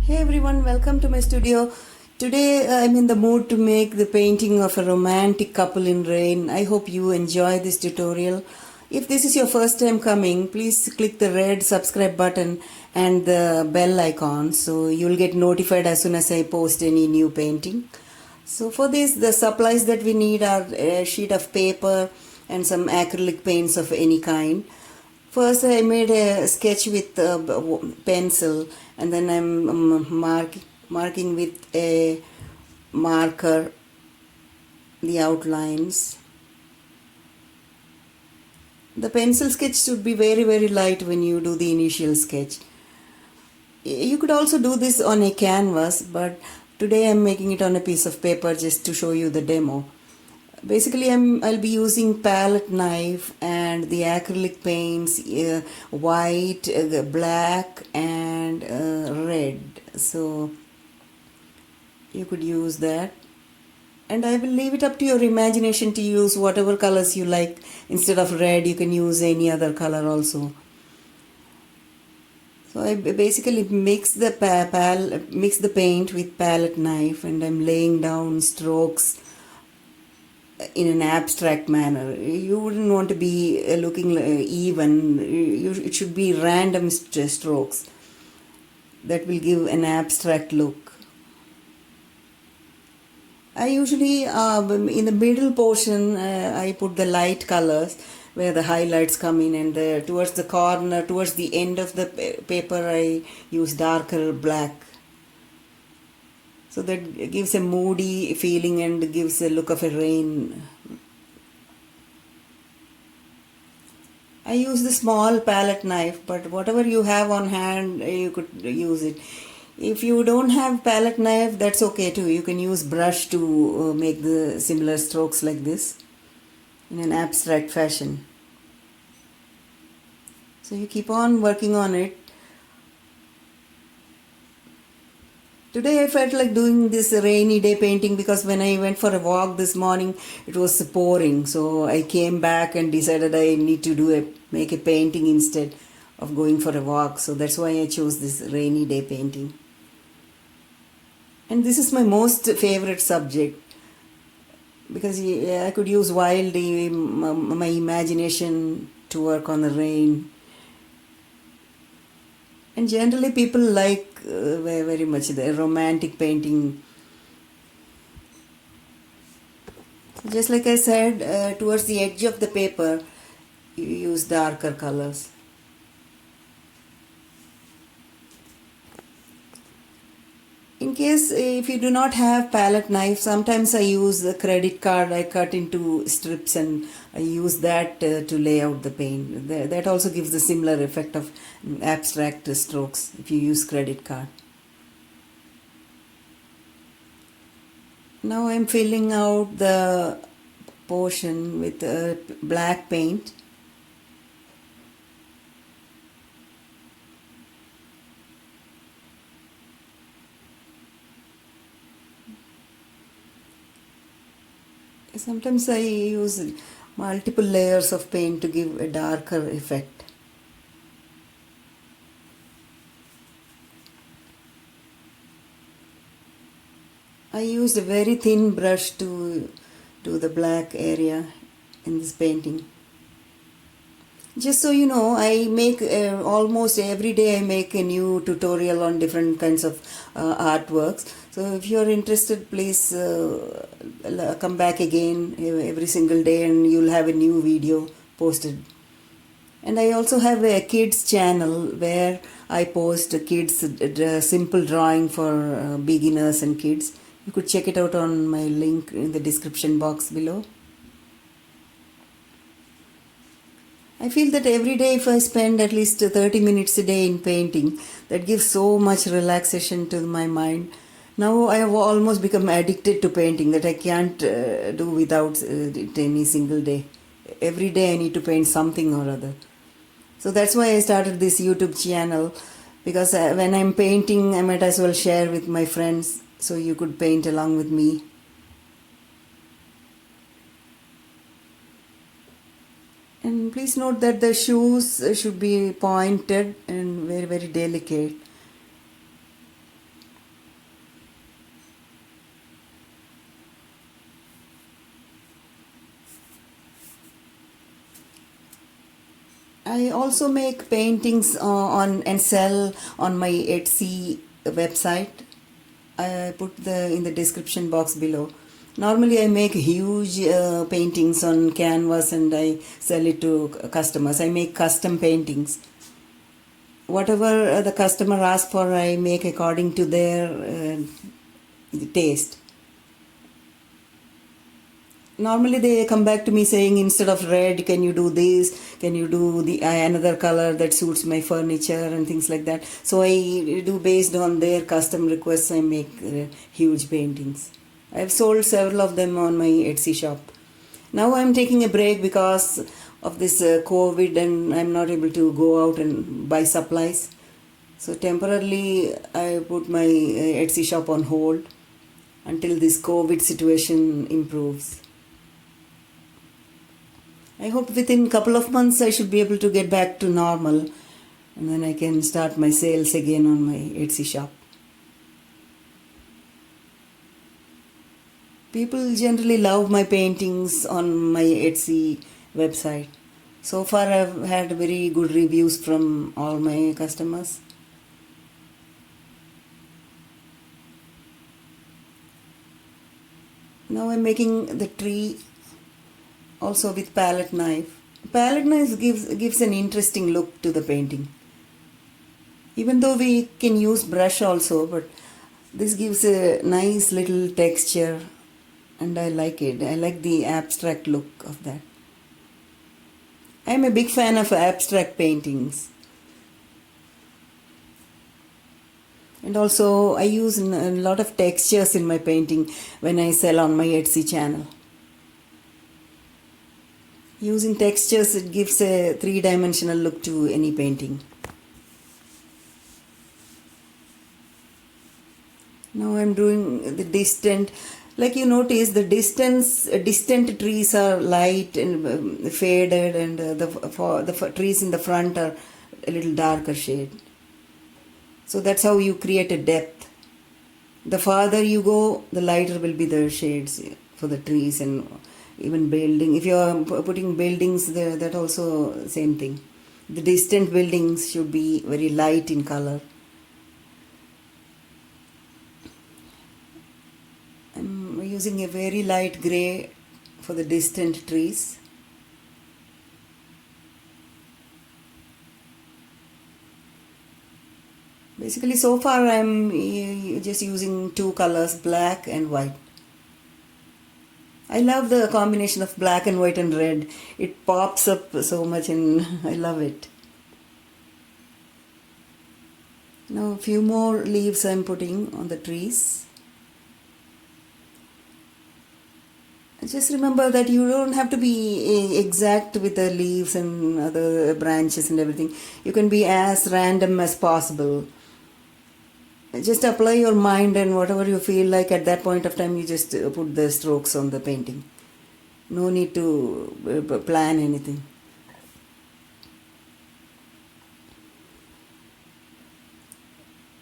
Hey everyone, welcome to my studio. Today I'm in the mood to make the painting of a romantic couple in rain. I hope you enjoy this tutorial. If this is your first time coming, please click the red subscribe button and the bell icon so you'll get notified as soon as I post any new painting. So for this, the supplies that we need are a sheet of paper and some acrylic paints of any kind. First, I made a sketch with a pencil, and then I'm marking with a marker the outlines. The pencil sketch should be very light when you do the initial sketch. You could also do this on a canvas, but today I'm making it on a piece of paper just to show you the demo. Basically, I'll be using palette knife and the acrylic paints, white, black and red. So you could use that. And I will leave it up to your imagination to use whatever colors you like. Instead of red, you can use any other color also. So I basically mix the paint with palette knife, and I'm laying down strokes in an abstract manner. You wouldn't want to be looking even. It should be random strokes that will give an abstract look. I usually, in the middle portion, I put the light colors where the highlights come in, and towards the corner, towards the end of the paper, I use darker black. So that gives a moody feeling and gives a look of a rain. I use the small palette knife, but whatever you have on hand, you could use it. If you don't have palette knife, that's okay too. You can use brush to make the similar strokes like this in an abstract fashion. So you keep on working on it. Today I felt like doing this rainy day painting because when I went for a walk this morning, it was pouring. So I came back and decided I need to make a painting instead of going for a walk. So that's why I chose this rainy day painting. And this is my most favorite subject because I could use wildly my imagination to work on the rain. And generally people like very much the romantic painting. Just like I said, towards the edge of the paper, you use darker colors. In case if you do not have palette knife, sometimes I use a credit card. I cut into strips and I use that to lay out the paint. That also gives the similar effect of abstract strokes if you use credit card. Now I'm filling out the portion with black paint. Sometimes I use multiple layers of paint to give a darker effect. I used a very thin brush to do the black area in this painting. Just so you know, I make almost every day I make a new tutorial on different kinds of artworks. So if you're interested, please come back again every single day and you'll have a new video posted. And I also have a kids channel where I post kids simple drawing for beginners and kids. You could check it out on my link in the description box below. I feel that every day if I spend at least 30 minutes a day in painting, that gives so much relaxation to my mind. Now I have almost become addicted to painting that I can't do without it any single day. Every day I need to paint something or other. So that's why I started this YouTube channel, because when I'm painting I might as well share with my friends so you could paint along with me. And please note that the shoes should be pointed and very delicate. I also make paintings on and sell on my Etsy website. I put the in the description box below. Normally, I make huge paintings on canvas and I sell it to customers. I make custom paintings. Whatever the customer asks for, I make according to their taste. Normally they come back to me saying, instead of red, can you do this, can you do the another color that suits my furniture and things like that. So I do, based on their custom requests, I make huge paintings. I've sold several of them on my Etsy shop. Now I'm taking a break because of this COVID, and I'm not able to go out and buy supplies. So temporarily I put my Etsy shop on hold until this COVID situation improves. I hope within a couple of months I should be able to get back to normal, and then I can start my sales again on my Etsy shop. People generally love my paintings on my Etsy website. So far I've had very good reviews from all my customers. Now I'm making the tree also with palette knife. Palette knife gives an interesting look to the painting. Even though we can use brush also, but this gives a nice little texture and I like it. I like the abstract look of that. I'm a big fan of abstract paintings. And also I use a lot of textures in my painting when I sell on my Etsy channel. Using textures, it gives a three-dimensional look to any painting. Now I'm doing the distant. Like you notice, the distant trees are light and faded, and the trees in the front are a little darker shade. So that's how you create a depth. The farther you go, the lighter will be the shades for the trees and even building. If you are putting buildings there, that also same thing. The distant buildings should be very light in color. I'm using a very light gray for the distant trees. Basically, so far I'm just using two colors, black and white. I love the combination of black and white and red. It pops up so much and I love it. Now a few more leaves I'm putting on the trees. Just remember that you don't have to be exact with the leaves and other branches and everything. You can be as random as possible. Just apply your mind, and whatever you feel like at that point of time, you just put the strokes on the painting. No need to plan anything.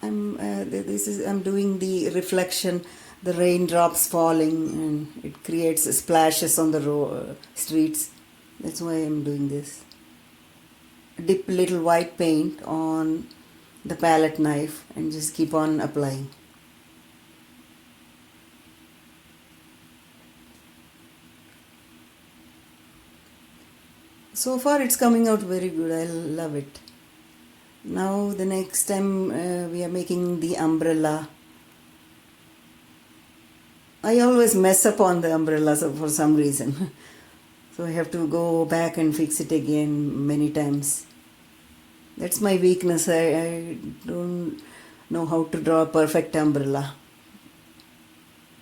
I'm doing the reflection, the raindrops falling, and it creates splashes on the streets. That's why I'm doing this. Dip little white paint on the palette knife and just keep on applying. So far it's coming out very good. I love it. Now the next time we are making the umbrella. I always mess up on the umbrellas for some reason. So I have to go back and fix it again many times. That's my weakness. I don't know how to draw a perfect umbrella.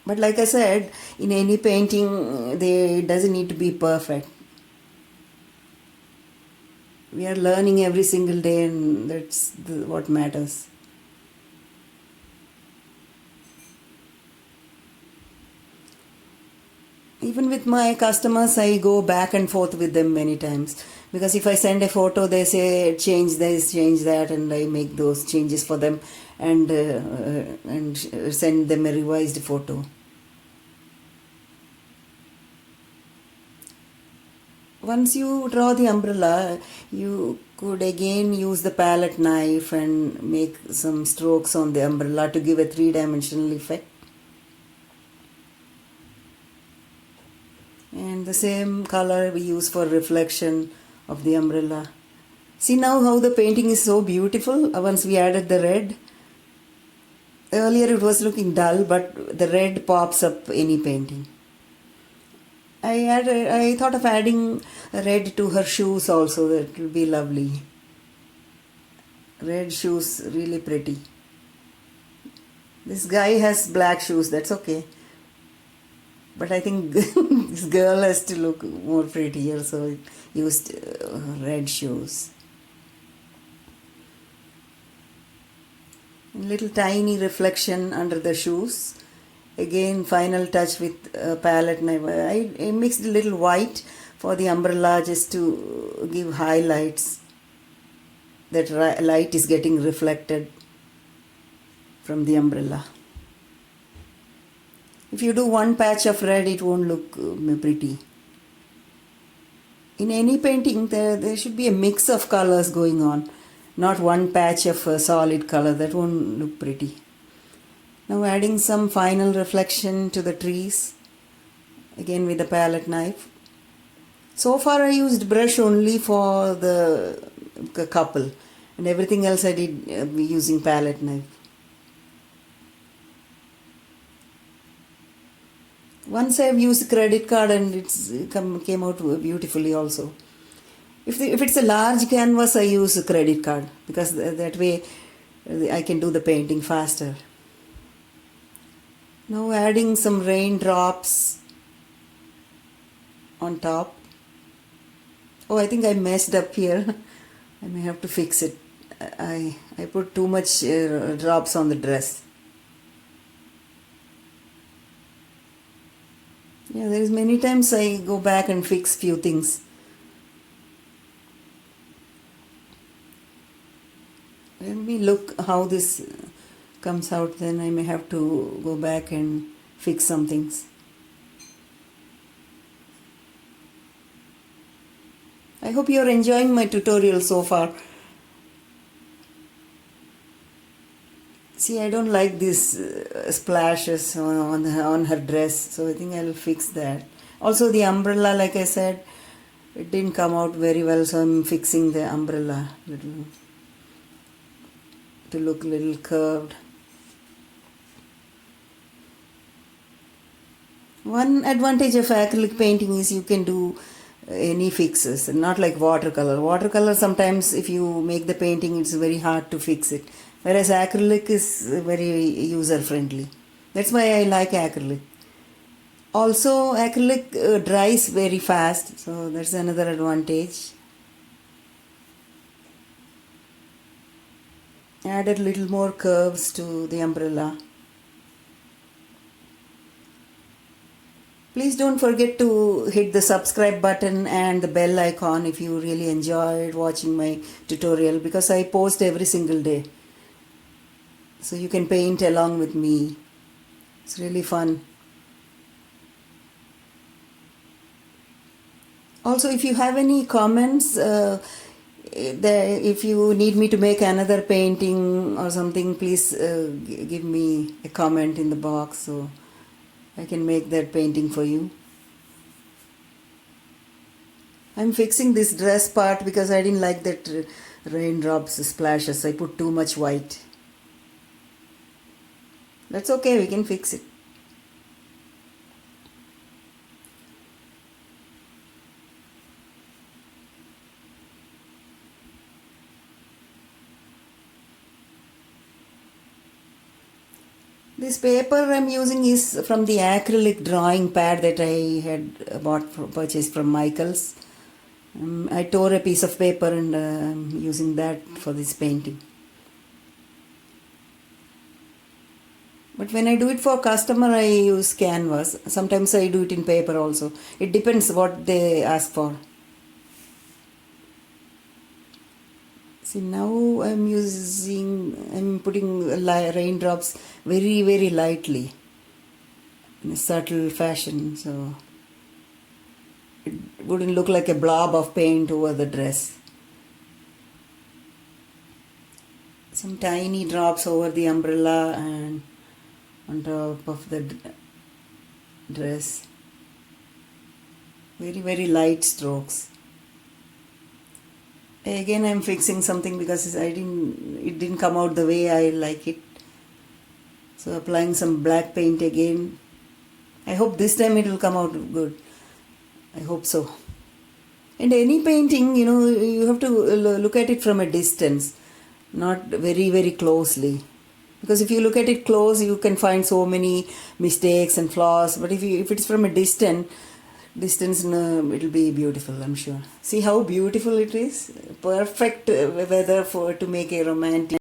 But like I said, in any painting, it doesn't need to be perfect. We are learning every single day, and that's what matters. Even with my customers, I go back and forth with them many times. Because if I send a photo, they say change this, change that, and I make those changes for them and send them a revised photo. once you draw the umbrella, you could again use the palette knife and make some strokes on the umbrella to give a three-dimensional effect. And the same color we use for reflection of the umbrella. See now how the painting is so beautiful once we added the red. Earlier it was looking dull, but the red pops up any painting. I thought of adding red to her shoes also. That will be lovely. Red shoes, really pretty. This guy has black shoes, that's okay. But I think this girl has to look more prettier, so I used red shoes. Little tiny reflection under the shoes. Again, final touch with palette knife. I mixed a little white for the umbrella just to give highlights. That light is getting reflected from the umbrella. If you do one patch of red, it won't look pretty. In any painting, there should be a mix of colors going on, not one patch of solid color. That won't look pretty. Now adding some final reflection to the trees, again with the palette knife. So far I used brush only for the couple, and everything else I did using palette knife. Once I've used credit card and it came out beautifully also. If it's a large canvas, I use a credit card because that way I can do the painting faster. Now adding some raindrops on top. Oh, I think I messed up here. I may have to fix it. I put too much drops on the dress. Yeah, there is many times I go back and fix few things. Let me look how this comes out, then I may have to go back and fix some things. I hope you are enjoying my tutorial so far. See, I don't like these splashes on her dress, so I think I'll fix that. Also the umbrella, like I said, it didn't come out very well, so I'm fixing the umbrella to look a little curved. One advantage of acrylic painting is you can do any fixes, not like watercolor. Watercolor sometimes if you make the painting it's very hard to fix it, whereas acrylic is very user friendly. That's why I like acrylic. Also acrylic dries very fast, so that's another advantage. Added a little more curves to the umbrella. Please don't forget to hit the subscribe button and the bell icon if you really enjoyed watching my tutorial, because I post every single day. So you can paint along with me. It's really fun. Also, if you have any comments, if you need me to make another painting or something, please give me a comment in the box so I can make that painting for you. I'm fixing this dress part because I didn't like that raindrops splashes. I put too much white. That's okay, we can fix it. This paper I'm using is from the acrylic drawing pad that I had purchased from Michaels. I tore a piece of paper and I'm using that for this painting. But when I do it for customer, I use canvas. Sometimes I do it in paper also. It depends what they ask for. See, now I'm putting raindrops very, very lightly in a subtle fashion. So it wouldn't look like a blob of paint over the dress. Some tiny drops over the umbrella and on top of the dress. Very, very light strokes. Again, I'm fixing something because it didn't come out the way I like it. So applying some black paint again. I hope this time it will come out good. I hope so. And any painting, you have to look at it from a distance, not very, very closely. Because if you look at it close, you can find so many mistakes and flaws. But if it's from a distance, it'll be beautiful, I'm sure. See how beautiful it is. Perfect weather to make a romantic